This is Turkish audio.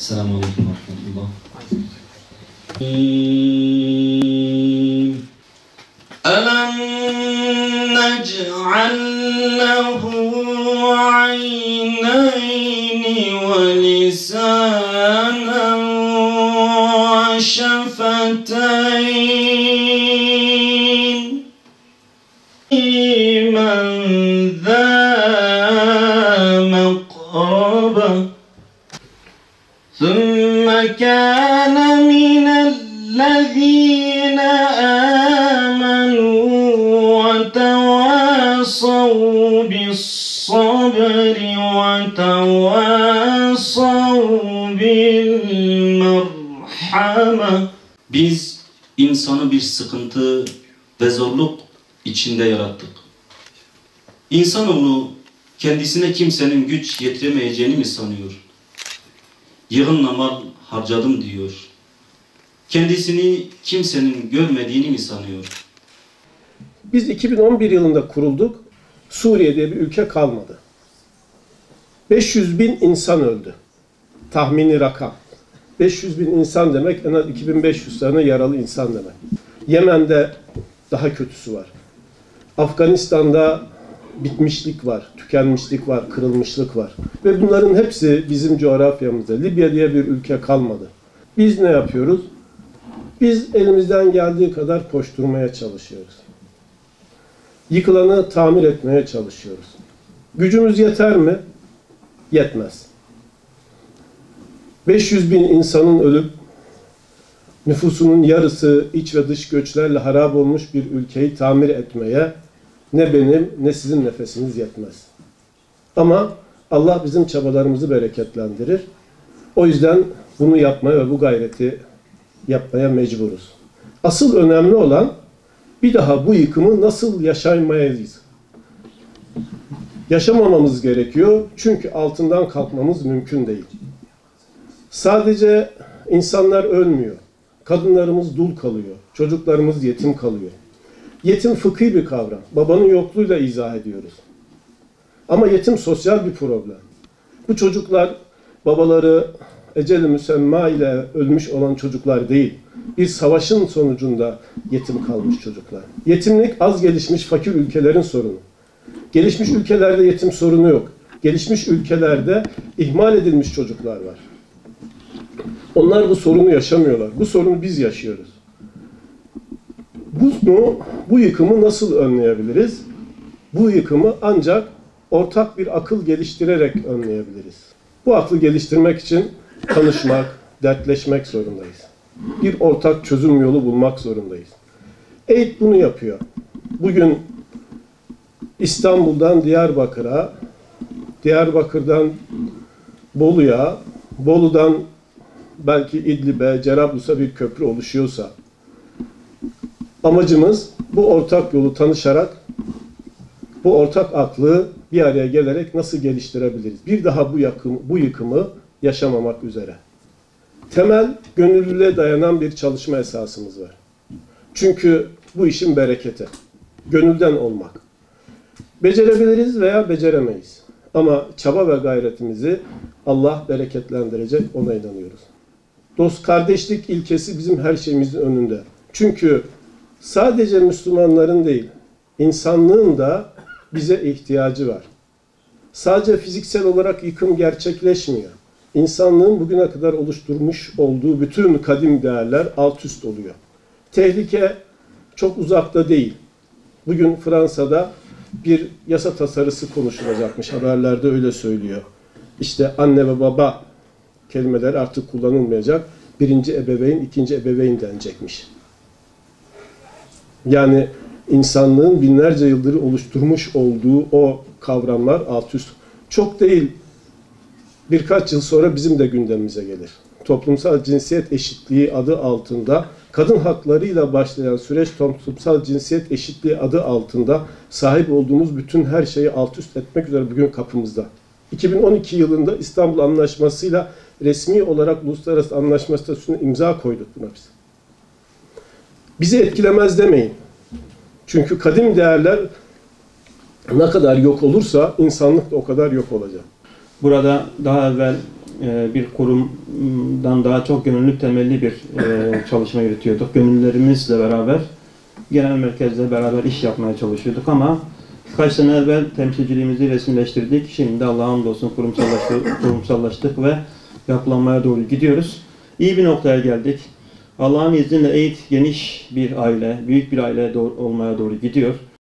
Esselamu Aleyküm ve Rahmetullah. Alam nec'al lehu aynayni ve lisanen ve şefeteyn men zâ meqraba ثم كان من الذين آمنوا وتواصوا بالصبر وتواصوا بالمرحمة. Biz insanı bir sıkıntı ve zorluk içinde yarattık. İnsanoğlu kendisine kimsenin güç yetiremeyeceğini mi sanıyor? Yığınla mal harcadım diyor. Kendisini kimsenin görmediğini mi sanıyor? Biz 2011 yılında kurulduk. Suriye'de bir ülke kalmadı. 500 bin insan öldü. Tahmini rakam. 500 bin insan demek en az 2500 tane yaralı insan demek. Yemen'de daha kötüsü var. Afganistan'da bitmişlik var, tükenmişlik var, kırılmışlık var. Ve bunların hepsi bizim coğrafyamızda. Libya diye bir ülke kalmadı. Biz ne yapıyoruz? Biz elimizden geldiği kadar koşturmaya çalışıyoruz. Yıkılanı tamir etmeye çalışıyoruz. Gücümüz yeter mi? Yetmez. 500 bin insanın ölüp nüfusunun yarısı iç ve dış göçlerle harap olmuş bir ülkeyi tamir etmeye ne benim ne sizin nefesiniz yetmez. Ama Allah bizim çabalarımızı bereketlendirir. O yüzden bunu yapmaya ve bu gayreti yapmaya mecburuz. Asıl önemli olan bir daha bu yıkımı nasıl yaşamayız? Yaşamamamız gerekiyor çünkü altından kalkmamız mümkün değil. Sadece insanlar ölmüyor. Kadınlarımız dul kalıyor. Çocuklarımız yetim kalıyor. Yetim fıkhi bir kavram. Babanın yokluğuyla izah ediyoruz. Ama yetim sosyal bir problem. Bu çocuklar babaları ecel-i müsemma ile ölmüş olan çocuklar değil. Bir savaşın sonucunda yetim kalmış çocuklar. Yetimlik az gelişmiş fakir ülkelerin sorunu. Gelişmiş ülkelerde yetim sorunu yok. Gelişmiş ülkelerde ihmal edilmiş çocuklar var. Onlar bu sorunu yaşamıyorlar. Bu sorunu biz yaşıyoruz. Bu yıkımı nasıl önleyebiliriz? Bu yıkımı ancak ortak bir akıl geliştirerek önleyebiliriz. Bu aklı geliştirmek için tanışmak, dertleşmek zorundayız. Bir ortak çözüm yolu bulmak zorundayız. EYT bunu yapıyor. Bugün İstanbul'dan Diyarbakır'a, Diyarbakır'dan Bolu'ya, Bolu'dan belki İdlib'e, Cerablus'a bir köprü oluşuyorsa, amacımız bu ortak yolu tanışarak, bu ortak aklı bir araya gelerek nasıl geliştirebiliriz? Bir daha bu yıkımı yaşamamak üzere. Temel, gönüllülüğe dayanan bir çalışma esasımız var. Çünkü bu işin bereketi, gönülden olmak. Becerebiliriz veya beceremeyiz. Ama çaba ve gayretimizi Allah bereketlendirecek, ona inanıyoruz. Dost kardeşlik ilkesi bizim her şeyimizin önünde. Çünkü sadece Müslümanların değil, insanlığın da bize ihtiyacı var. Sadece fiziksel olarak yıkım gerçekleşmiyor. İnsanlığın bugüne kadar oluşturmuş olduğu bütün kadim değerler alt üst oluyor. Tehlike çok uzakta değil. Bugün Fransa'da bir yasa tasarısı konuşulacakmış. Haberlerde öyle söylüyor. İşte anne ve baba kelimeler artık kullanılmayacak. Birinci ebeveyn, ikinci ebeveyn denecekmiş. Yani insanlığın binlerce yıldır oluşturmuş olduğu o kavramlar alt üst. Çok değil, birkaç yıl sonra bizim de gündemimize gelir. Toplumsal cinsiyet eşitliği adı altında, kadın haklarıyla başlayan süreç toplumsal cinsiyet eşitliği adı altında sahip olduğumuz bütün her şeyi alt üst etmek üzere bugün kapımızda. 2012 yılında İstanbul Anlaşması'yla resmi olarak uluslararası anlaşma statüsüne imza koyduk buna biz. Bizi etkilemez demeyin. Çünkü kadim değerler ne kadar yok olursa insanlık da o kadar yok olacak. Burada daha evvel bir kurumdan daha çok gönüllülük temelli bir çalışma yürütüyorduk. Gönüllülerimizle beraber, genel merkezle beraber iş yapmaya çalışıyorduk ama kaç sene evvel temsilciliğimizi resmileştirdik. Şimdi Allah'a hamdolsun kurumsallaştık ve yapılanmaya doğru gidiyoruz. İyi bir noktaya geldik. Allah'ın izniyle EİT geniş bir aile, büyük bir aile olmaya doğru gidiyor.